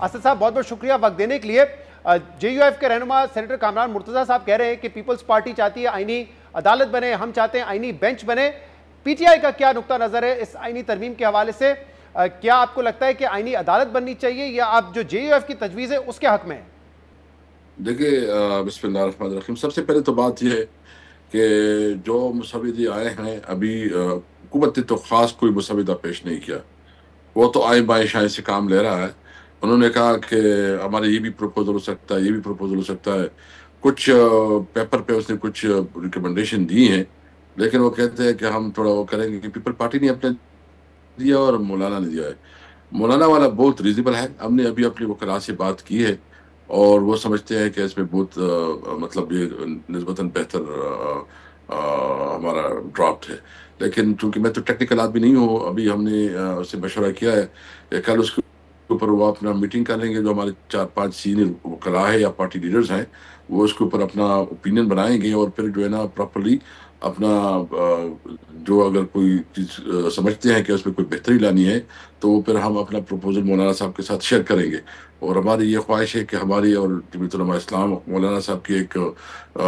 اسد صاحب بہت بہت شکریہ وقت دینے کے لیے. جے یو ایف کے رہنما سینیٹر کامران مرتضیٰ صاحب کہہ رہے ہیں کہ پیپلز پارٹی چاہتی ہے آئینی عدالت بنے, ہم چاہتے ہیں آئینی بینچ بنے. پی ٹی آئی کا کیا نقطہ نظر ہے اس آئینی ترمیم کے حوالے سے؟ کیا آپ کو لگتا ہے کہ آئینی عدالت بننی چاہیے یا آپ جو جے یو ایف کی تجویز ہے اس کے حق میں ہیں؟ دیکھیے بسم اللہ الرحمن الرحیم. سب سے پہلے تو بات یہ ہے کہ جو مسودے آئے ہیں ابھی حکومت نے تو خاص کوئی مسودہ پیش نہیں کیا. وہ تو آئیں بائیں شائیں سے کام لے رہا ہے. انہوں نے کہا کہ ہمارے یہ بھی پروپوزل ہو سکتا ہے, یہ بھی پروپوزل ہو سکتا ہے. کچھ پیپر پہ اس نے کچھ ریکمنڈیشن دی ہیں, لیکن وہ کہتے ہیں کہ ہم تھوڑا وہ کریں گے کہ پیپل پارٹی نے اپنے دیا اور مولانا نے دیا ہے. مولانا والا بہت ریزنیبل ہے. ہم نے ابھی اپنی وکلاء سے بات کی ہے اور وہ سمجھتے ہیں کہ اس میں بہت مطلب یہ نسبتاً بہتر ہمارا ڈرافٹ ہے. لیکن چونکہ میں تو ٹیکنیکل آدمی نہیں ہوں, ابھی ہم نے اس سے مشورہ کیا ہے کہ کل اس کے اوپر وہ اپنا میٹنگ کر لیں گے. جو ہمارے 4-5 سینئر وکلاء ہیں یا پارٹی لیڈرز ہیں وہ اس کے اوپر اپنا اوپینین بنائیں گے, اور پھر جو ہے نا پراپرلی اپنا جو اگر کوئی چیز سمجھتے ہیں کہ اس میں کوئی بہتری لانی ہے تو وہ پھر ہم اپنا پروپوزل مولانا صاحب کے ساتھ شیئر کریں گے. اور ہماری یہ خواہش ہے کہ ہماری اور جمعیت علماء اسلام مولانا صاحب کی ایک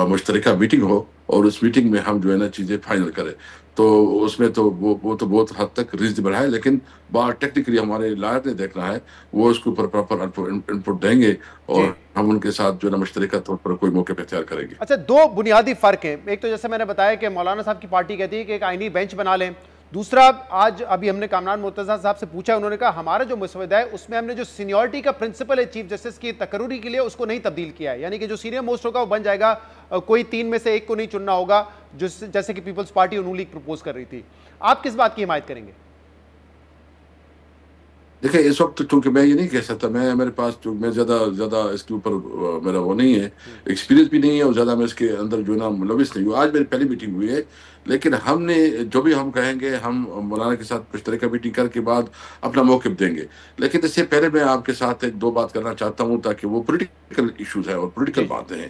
مشترکہ میٹنگ ہو اور اس میٹنگ میں ہم جو ہے نا چیزیں فائنل کریں. تو اس میں تو وہ تو بہت حد تک ریزنیبل ہے, لیکن بات ٹیکنیکلی ہمارے لائر نے دیکھنا ہے. وہ اس کے اوپر پراپر انپٹ دیں گے اور ہم ان کے ساتھ جو ہے نا مشترکہ طور پر کوئی موقع پہ اختیار کریں گے. اچھا, 2 بنیادی فرق ہیں. ایک تو جیسے میں نے بتایا کہ مولانا صاحب کی پارٹی کہتی ہے کہ ایک آئینی بینچ بنا لیں. دوسرا, آج ابھی ہم نے کامران مرتضیٰ صاحب سے پوچھا, انہوں نے کہا ہمارا جو مسودہ ہے اس میں ہم نے جو سینیورٹی کا پرنسپل ہے چیف جسٹس کی تقرری کے لیے اس کو نہیں تبدیل کیا ہے. یعنی کہ جو سینئر موسٹ ہوگا وہ بن جائے گا, کوئی 3 میں سے 1 کو نہیں چننا ہوگا جیسے کہ پیپلز پارٹی اور نون لیگ پروپوز کر رہی تھی. آپ کس بات کی حمایت کریں گے؟ دیکھیں اس وقت چونکہ میں یہ نہیں کہہ سکتا, میرے پاس میں زیادہ اس کے اوپر میرا وہ نہیں ہے, ایکسپیرینس بھی نہیں ہے, اور زیادہ میں اس کے اندر جو ہے نا ملوث نہیں ہوں. آج میری پہلی میٹنگ ہوئی ہے, لیکن ہم نے جو بھی ہم کہیں گے ہم مولانا کے ساتھ مشترکہ میٹنگ کر کے بعد اپنا موقف دیں گے. لیکن اس سے پہلے میں آپ کے ساتھ 1-2 بات کرنا چاہتا ہوں, تاکہ وہ پولیٹیکل ایشوز ہیں اور پولیٹیکل باتیں ہیں.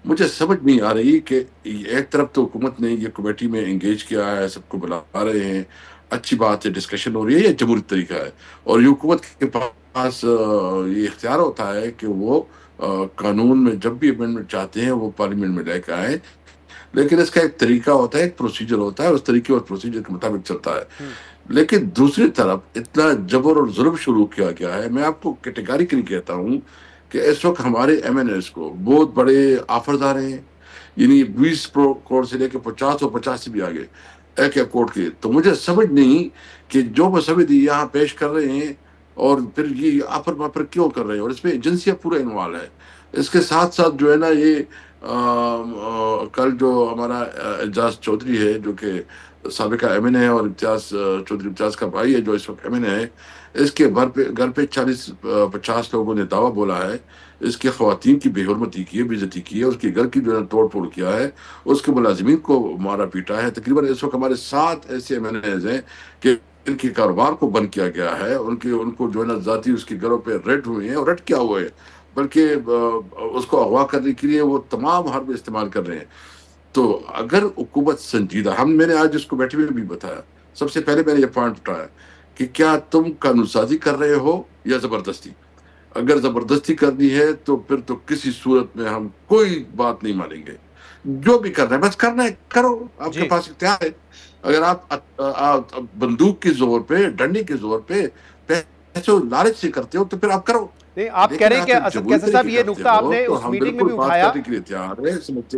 مجھے سمجھ نہیں آ رہی کہ ایک طرف تو حکومت نے یہ کمیٹی میں انگیج کیا ہے, سب کو بلا رہے ہیں, اچھی بات ہے, ڈسکشن ہو رہی ہے, یہ جمہوری طریقہ ہے, اور یہ حکومت کے پاس یہ اختیار ہوتا ہے کہ وہ قانون میں جب بھی امینڈمنٹ چاہتے ہیں وہ پارلیمنٹ میں لے کے آئے. لیکن اس کا ایک طریقہ ہوتا ہے, ایک پروسیجر ہوتا ہے, اس طریقے اور پروسیجر کے مطابق چلتا ہے. لیکن دوسری طرف اتنا جبر اور ظلم شروع کیا گیا ہے. میں آپ کو کیٹیگریکلی کہتا ہوں کہ اس وقت ہمارے ایم این ایس کو بہت بڑے آفرز آ رہے ہیں, یعنی 20 کروڑ سے لے کے 50 اور 50 سے بھی آگے ایک کوٹ کے. تو مجھے سمجھ نہیں کہ جو مسودے یہاں پیش کر رہے ہیں اور پھر یہ آفر کیوں کر رہے ہیں, اور اس میں ایجنسیاں پورا انوالو ہے. اس کے ساتھ ساتھ جو ہے نا یہ کل جو ہمارا اعجاز چودھری ہے جو کہ سابقہ ایم این اے ہے, اور چودھری امتیاز کا بھائی ہے جو اس وقت ایم این اے ہے, اس کے گھر پہ 40-50 لوگوں نے دعویٰ بولا ہے, اس کے خواتین کی بے حرمتی کی ہے, بے عزتی کی ہے, اس کے گھر کی جو ہے توڑ پھوڑ کیا ہے, اس کے ملازمین کو مارا پیٹا ہے. تقریباً اس وقت ہمارے 7 ایسے ایم این ایز ہیں کہ ان کے کاروبار کو بند کیا گیا ہے, ان کو جو ہے نا ذاتی اس کے گھروں پہ ریڈ ہوئے ہیں, اور ریڈ کیا ہوئے ہیں بلکہ اس کو اغوا کرنے کے لیے وہ تمام حربے استعمال کر رہے ہیں. تو اگر حکومت سنجیدہ, میں نے آج اس کو بیٹھے ہوئے بھی بتایا, سب سے پہلے میں نے یہ پوائنٹ اٹھایا کہ کیا تم قانون سازی کر رہے ہو یا زبردستی. اگر زبردستی کرنی ہے تو پھر تو کسی صورت میں ہم کوئی بات نہیں مانیں گے. جو بھی کرنا ہے بس کرنا ہے کرو, آپ کے پاس اختیار ہے. اگر آپ بندوق کے زور پہ, ڈنڈی کے زور پہ, پیسے لالچ سے کرتے ہو تو پھر آپ کرو. آپ کہہ رہے ہیں کہ اسد کیسر صاحب یہ نقطہ آپ نے اس میٹنگ میں بھی اٹھایا,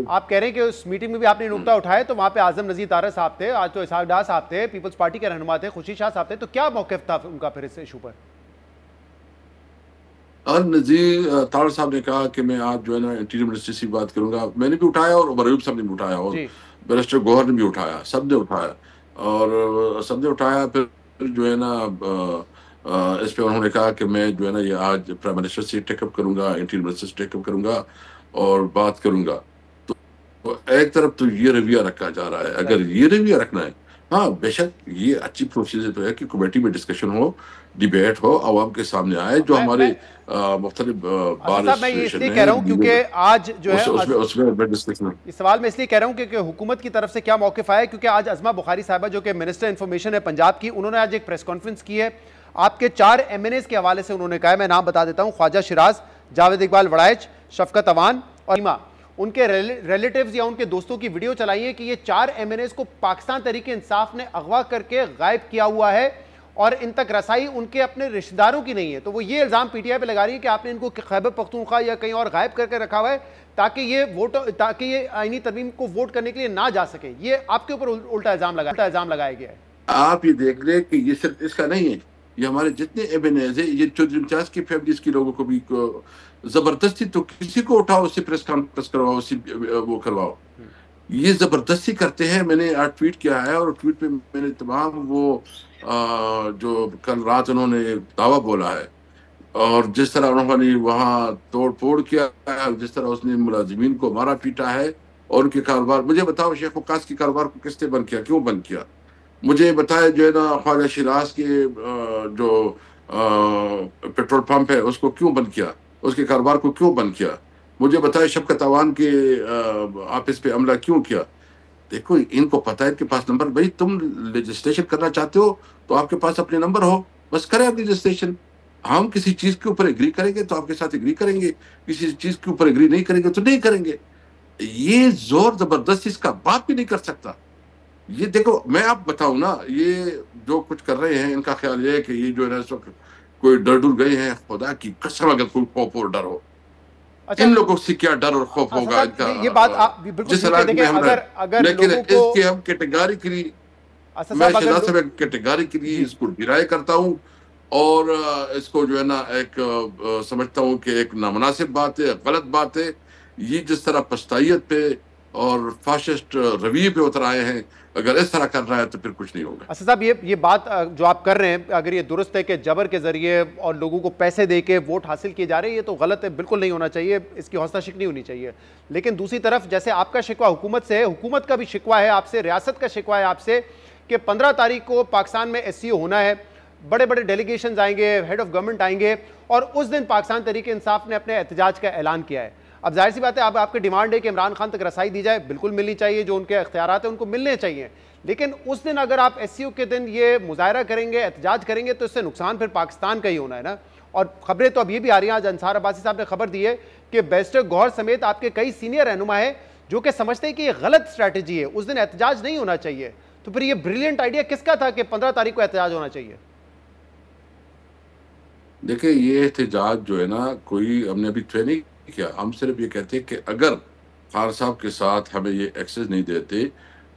آپ کہہ رہے ہیں کہ اس میٹنگ میں بھی آپ نے نقطہ اٹھایا, تو وہاں پہ اعظم نذیر طارق صاحب تھے, آج تو اسحاق ڈار صاحب تھے, پیپلز پارٹی کے رہنما تھے, خوشی شاہ صاحب تھے, تو کیا موقف تھا ان کا پھر اس ایشو پر؟ نذیر طارق صاحب نے کہا کہ میں آج جو ہے نا انٹیریئر منسٹر سے بات کروں گا. میں نے بھی اٹھایا, اور عمر ایوب صاحب نے بھی اٹھایا, اور بیرسٹر گوہر نے بھی اٹھایا, سب نے اٹھایا, اور سب نے اٹھایا. پھر جو ہے نا اس پہ انہوں نے کہا کہ میں جو ہے نا یہ آج پرائم منسٹر سے ٹیک اپ کروں گا, انٹیریئر منسٹر سے ٹیک اپ کروں گا اور بات کروں گا. تو ایک طرف تو یہ رویہ رکھا جا رہا ہے, اگر یہ رویہ رکھنا ہے, ہاں بے شک یہ اچھی پروسیجر تو ہے کہ کمیٹی میں ڈسکشن ہو, ڈیبیٹ ہو, عوام کے سامنے آئے, جو ہمارے مختلف بار میں یہ اس لیے کہہ رہا ہوں کیونکہ آج جو ہے اس سوال میں اس لیے کہہ رہا ہوں کہ حکومت کی طرف سے کیا موقف آیا, کیونکہ آج عظمہ بخاری صاحبہ جو کہ منسٹر انفارمیشن ہے پنجاب کی, انہوں نے آج ایک پریس کانفرنس کی ہے. آپ کے 4 MNAs کے حوالے سے انہوں نے کہا ہے, میں نام بتا دیتا ہوں, خواجہ شیراز, جاوید اقبال وڑائچ, شفقت اوان اور ایما, ان کے ریلیٹیوز یا ان کے دوستوں کی ویڈیو چلائی ہے کہ یہ 4 MNAs کو پاکستان تحریک انصاف نے اغوا کر کے غائب کیا ہوا ہے اور ان تک رسائی ان کے اپنے رشتہ داروں کی نہیں ہے. تو وہ یہ الزام پی ٹی آئی پہ لگا رہی ہے کہ آپ نے ان کو خیبر پختونخوا یا کہیں اور غائب کر کے رکھا ہوا ہے تاکہ یہ آئینی ترمیم کو ووٹ کرنے کے لیے نہ جا سکے. یہ آپ کے اوپر الٹا الزام لگایا گیا ہے. آپ یہ دیکھ لیں کہ یہ صرف اس کا نہیں ہے, یہ ہمارے جتنے MNAs ہیں, یہ چودھری امتیاز کی فیملیز کے لوگوں کو بھی زبردستی, تو کسی کو اٹھاؤ, اس سے پریس کانفرنس کرواؤ, اس سے وہ کرواؤ, یہ زبردستی کرتے ہیں. میں نے آج ٹویٹ کیا ہے, اور ٹویٹ پہ میں نے تمام وہ جو کل رات انہوں نے دعویٰ بولا ہے, اور جس طرح انہوں نے وہاں توڑ پھوڑ کیا ہے, جس طرح اس نے ملازمین کو مارا پیٹا ہے, اور ان کے کاروبار, مجھے بتاؤ شیخ وقاص کے کاروبار کو کس نے بند کیا, کیوں بند کیا؟ مجھے بتایا جو ہے نا خواجہ شیراز کے جو پیٹرول پمپ ہے اس کو کیوں بند کیا, اس کے کاروبار کو کیوں بند کیا؟ مجھے بتایا شفقت اوان کے آفس پہ حملہ کیوں کیا؟ دیکھو ان کو پتا ہے ان کے پاس نمبر, بھائی تم لیجسلیشن کرنا چاہتے ہو تو آپ کے پاس اپنے نمبر ہو, بس کریں آپ لیجسلیشن. ہم کسی چیز کے اوپر ایگری کریں گے تو آپ کے ساتھ ایگری کریں گے, کسی چیز کے اوپر ایگری نہیں کریں گے تو نہیں کریں گے. یہ زور زبردستی اس کا باپ بھی نہیں کر سکتا. یہ دیکھو میں آپ بتاؤں نا, یہ جو کچھ کر رہے ہیں ان کا خیال یہ ہے کہ یہ جو ہے نا اس وقت کوئی ڈر گئے ہیں. خدا کی قسم اگر کوئی خوف اور ڈر ہو, ان لوگوں سے کیا ڈر اور خوف ہوگا ان کا, یہ بات آپ بالکل ٹھیک ہے. دیکھیں اگر لیکن لوگوں اس کو کے ہم کیٹیگریکلی, میں شہزاد صاحب کیٹیگریکلی اس کو ڈرائے کرتا ہوں, اور اس کو جو ہے نا ایک سمجھتا ہوں کہ ایک نامناسب بات ہے, غلط بات ہے. یہ جس طرح پشتائیت پہ اور فاشسٹ رویے پہ اتر آئے ہیں, اگر اس طرح کر رہا ہے تو پھر کچھ نہیں ہوگا. اسد صاحب یہ بات جو آپ کر رہے ہیں, اگر یہ درست ہے کہ جبر کے ذریعے اور لوگوں کو پیسے دے کے ووٹ حاصل کیے جا رہے ہیں, یہ تو غلط ہے, بالکل نہیں ہونا چاہیے, اس کی حوصلہ شکنی ہونی چاہیے. لیکن دوسری طرف جیسے آپ کا شکوہ حکومت سے ہے, حکومت کا بھی شکوہ ہے آپ سے, ریاست کا شکوہ ہے آپ سے کہ 15 تاریخ کو پاکستان میں SCO ہونا ہے, بڑے بڑے ڈیلیگیشنز آئیں گے, ہیڈ آف گورنمنٹ آئیں گے, اور اس دن پاکستان تحریک انصاف نے اپنے احتجاج کا اعلان کیا ہے. اب ظاہر سی بات ہے, اب آپ کی ڈیمانڈ ہے کہ عمران خان تک رسائی دی جائے, بالکل ملنی چاہیے, جو ان کے اختیارات ہیں ان کو ملنے چاہیے. لیکن اس دن اگر آپ SCO کے دن یہ مظاہرہ کریں گے, احتجاج کریں گے, تو اس سے نقصان پھر پاکستان کا ہی ہونا ہے نا. اور خبریں تو اب یہ بھی آ رہی ہیں, آج انصار عباسی صاحب نے خبر دی ہے کہ بیرسٹر گوہر سمیت آپ کے کئی سینئر رہنما ہیں جو کہ سمجھتے ہیں کہ یہ غلط اسٹریٹجی ہے, اس دن احتجاج نہیں ہونا چاہیے. تو پھر یہ بریلینٹ آئیڈیا کس کا تھا کہ 15 تاریخ کو احتجاج ہونا چاہیے؟ دیکھیں یہ احتجاج جو ہے نا کوئی ہم نے ابھی طے نہیں کیا, ہم صرف یہ کہتے ہیں کہ اگر خان صاحب کے ساتھ ہمیں یہ ایکسیس نہیں دیتے,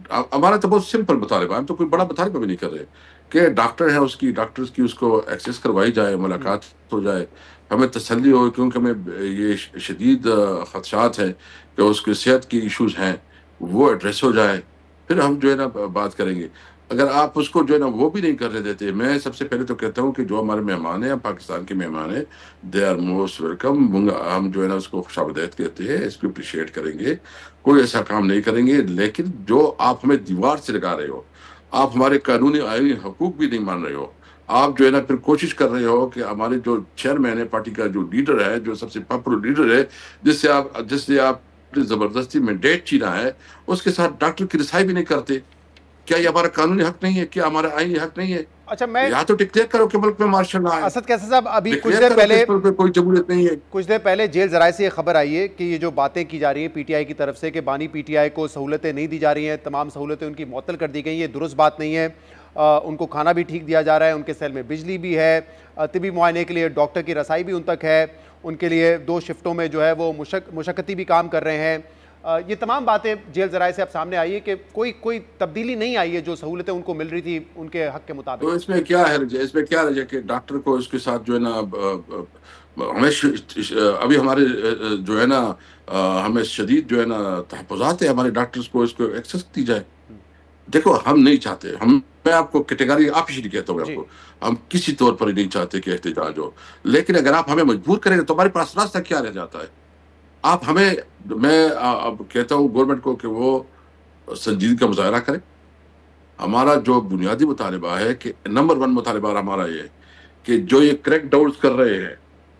ہمارا تو بہت سمپل مطالبہ ہے, ہم تو کوئی بڑا مطالبہ بھی نہیں کر رہے کہ ڈاکٹر ہے ڈاکٹرز کی اس کو ایکسیس کروائی جائے, ملاقات ہو جائے, ہمیں تسلی ہو, کیونکہ ہمیں یہ شدید خدشات ہیں کہ اس کے صحت کی ایشوز ہیں, وہ ایڈریس ہو جائے, پھر ہم جو ہے نا بات کریں گے. اگر آپ اس کو جو ہے نا وہ بھی نہیں کرنے دیتے, میں سب سے پہلے تو کہتا ہوں کہ جو ہمارے مہمان ہیں, پاکستان کے مہمان ہیں, دے آر موسٹ ویلکم. ہم جو ہے نا اس کو خوش آمدید کہتے ہیں, اس کو اپریشیٹ کریں گے, کوئی ایسا کام نہیں کریں گے. لیکن جو آپ ہمیں دیوار سے لگا رہے ہو, آپ ہمارے قانونی آئینی حقوق بھی نہیں مان رہے ہو, آپ جو ہے نا پھر کوشش کر رہے ہو کہ ہمارے جو چیئرمین ہے, پارٹی کا جو لیڈر ہے, جو سب سے پاپولر لیڈر ہے, جس سے آپ زبردستی مینڈیٹ چھینا ہے, اس کے ساتھ ڈاکٹر کی رسائی بھی نہیں کرتے. کیا یہ ہمارا قانونی حق نہیں ہے؟ کیا ہمارا آئینی حق نہیں ہے؟ اچھا, میں یہاں تو ڈکلیئر کرو کہ ملک میں مارشل لا ہے. اسد کیسر صاحب, ابھی کچھ جمہوریت نہیں ہے. کچھ دیر پہلے جیل ذرائع سے یہ خبر آئی ہے کہ یہ جو باتیں کی جا رہی ہیں PTI کی طرف سے کہ بانی PTI کو سہولتیں نہیں دی جا رہی ہیں, تمام سہولتیں ان کی معطل کر دی گئی, یہ درست بات نہیں ہے. ان کو کھانا بھی ٹھیک دیا جا رہا ہے, ان کے سیل میں بجلی بھی ہے, طبی معائنے کے لیے ڈاکٹر کی رسائی بھی ان تک ہے, ان کے لیے 2 شفٹوں میں جو ہے وہ مشقتی بھی کام کر رہے ہیں. یہ تمام باتیں جیل ذرائع سے اب سامنے آئی ہے کہ کوئی تبدیلی نہیں آئی ہے جو سہولتیں ان کو مل رہی تھی ان کے حق کے مطابق. تو اس میں کیا ہے کہ ڈاکٹر کو اس کے ساتھ جو ہے نا ہمیں ابھی ہمارے جو ہے نا ہمیں شدید جو ہے نا تحفظات ہے ہمارے ڈاکٹرز کو, اس کو ایکسیس دی جائے. دیکھو ہم نہیں چاہتے, میں آپ کو کیٹیگری آفیشلی کہتا ہوں, آپ کو ہم کسی طور پر نہیں چاہتے کہ احتجاج ہو. لیکن اگر آپ ہمیں مجبور کریں گے تو ہمارے پاس راستہ کیا رہ جاتا ہے؟ آپ ہمیں, میں اب کہتا ہوں گورنمنٹ کو کہ وہ سنجیدگی کا مظاہرہ کرے. ہمارا جو بنیادی مطالبہ ہے کہ نمبر 1 مطالبہ ہمارا یہ ہے کہ جو یہ کریک ڈاؤنز کر رہے ہیں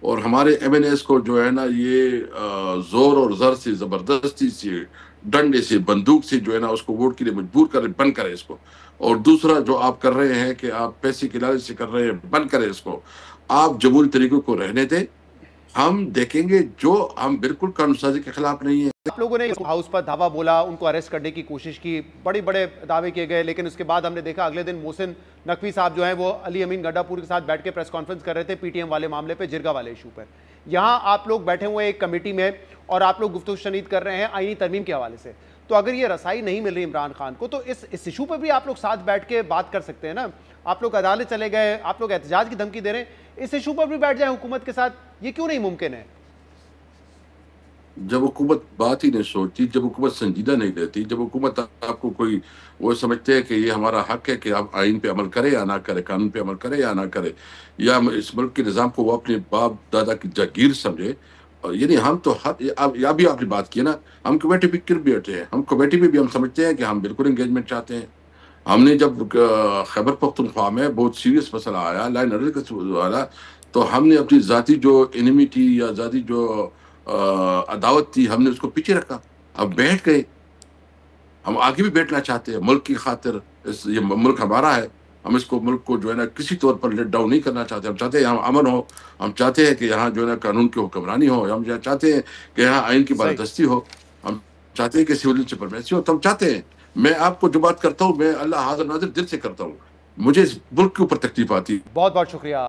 اور ہمارے ایم این ایس کو جو ہے نا یہ زور اور زر سے، زبردستی سے، ڈنڈے سے، بندوق سے جو ہے نا اس کو ووٹ کے لیے مجبور کرے، بند کرے اس کو. اور دوسرا جو آپ کر رہے ہیں کہ آپ پیسے کی لالچ سے کر رہے ہیں، بند کریں اس کو. آپ جمہوری طریقوں کو رہنے دیں. ہم دیکھیں گے، جو ہم بالکل قانون سازی کے خلاف نہیں ہیں. آپ لوگوں نے ہاؤس پر دھاوا بولا، ان کو اریسٹ کرنے کی کوشش کی، بڑے بڑے دعوے کیے گئے، لیکن اس کے بعد ہم نے دیکھا اگلے دن محسن نقوی صاحب جو ہیں وہ علی امین گڈھا پور کے ساتھ بیٹھ کے پریس کانفرنس کر رہے تھے پی ٹی ایم والے معاملے پہ، جرگا والے ایشو پر. یہاں آپ لوگ بیٹھے ہوئے ایک کمیٹی میں اور آپ لوگ گفتگو شنید کر رہے ہیں آئینی ترمیم کے حوالے سے. تو اگر یہ رسائی نہیں مل رہی عمران خان کو تو اس ایشو پہ بھی آپ لوگ ساتھ بیٹھ کے بات کر سکتے ہیں نا. آپ لوگ عدالت چلے گئے، آپ لوگ احتجاج کی دھمکی دے رہے ہیں، اس ایشو پر بھی بیٹھ جائیں حکومت کے ساتھ، یہ کیوں نہیں ممکن ہے؟ جب حکومت بات ہی نہیں سوچتی، جب حکومت سنجیدہ نہیں لیتی، جب حکومت آپ کو کوئی وہ سمجھتے ہیں کہ یہ ہمارا حق ہے کہ آپ آئین پہ عمل کرے یا نہ کرے، قانون پہ عمل کرے یا نہ کرے، یا اس ملک کے نظام کو وہ اپنے باپ دادا کی جاگیر سمجھے. اور یعنی ہم تو یا بھی آپ نے بات کی نا، ہم کمیٹی پہ کیوں بیٹھے ہیں؟ ہم کمیٹی پہ بھی ہم سمجھتے ہیں کہ ہم بالکل انگیجمنٹ چاہتے ہیں. ہم نے جب خیبر پختونخوا میں بہت سیریس مسئلہ آیا، لائن آرڈر کا آیا، تو ہم نے اپنی ذاتی جو انیمیٹی یا ذاتی جو عداوت تھی، ہم نے اس کو پیچھے رکھا. اب بیٹھ گئے. ہم آگے بھی بیٹھنا چاہتے ہیں ملک کی خاطر. یہ ملک ہمارا ہے، ہم اس کو ملک کو جو ہے نا کسی طور پر لیٹ ڈاؤن نہیں کرنا چاہتے. ہم چاہتے ہیں یہاں امن ہو، ہم چاہتے ہیں کہ یہاں جو ہے نا قانون کی حکمرانی ہو، ہم چاہتے ہیں کہ یہاں آئین کی صحیح. بالادستی ہو، ہم چاہتے ہیں کہ سول سپرمیسی ہو. تو ہم چاہتے ہیں. میں آپ کو جو بات کرتا ہوں، میں اللہ حاضر ناظر دل سے کرتا ہوں. مجھے اس ملک کے اوپر تکلیف آتی ہے. بہت بہت شکریہ.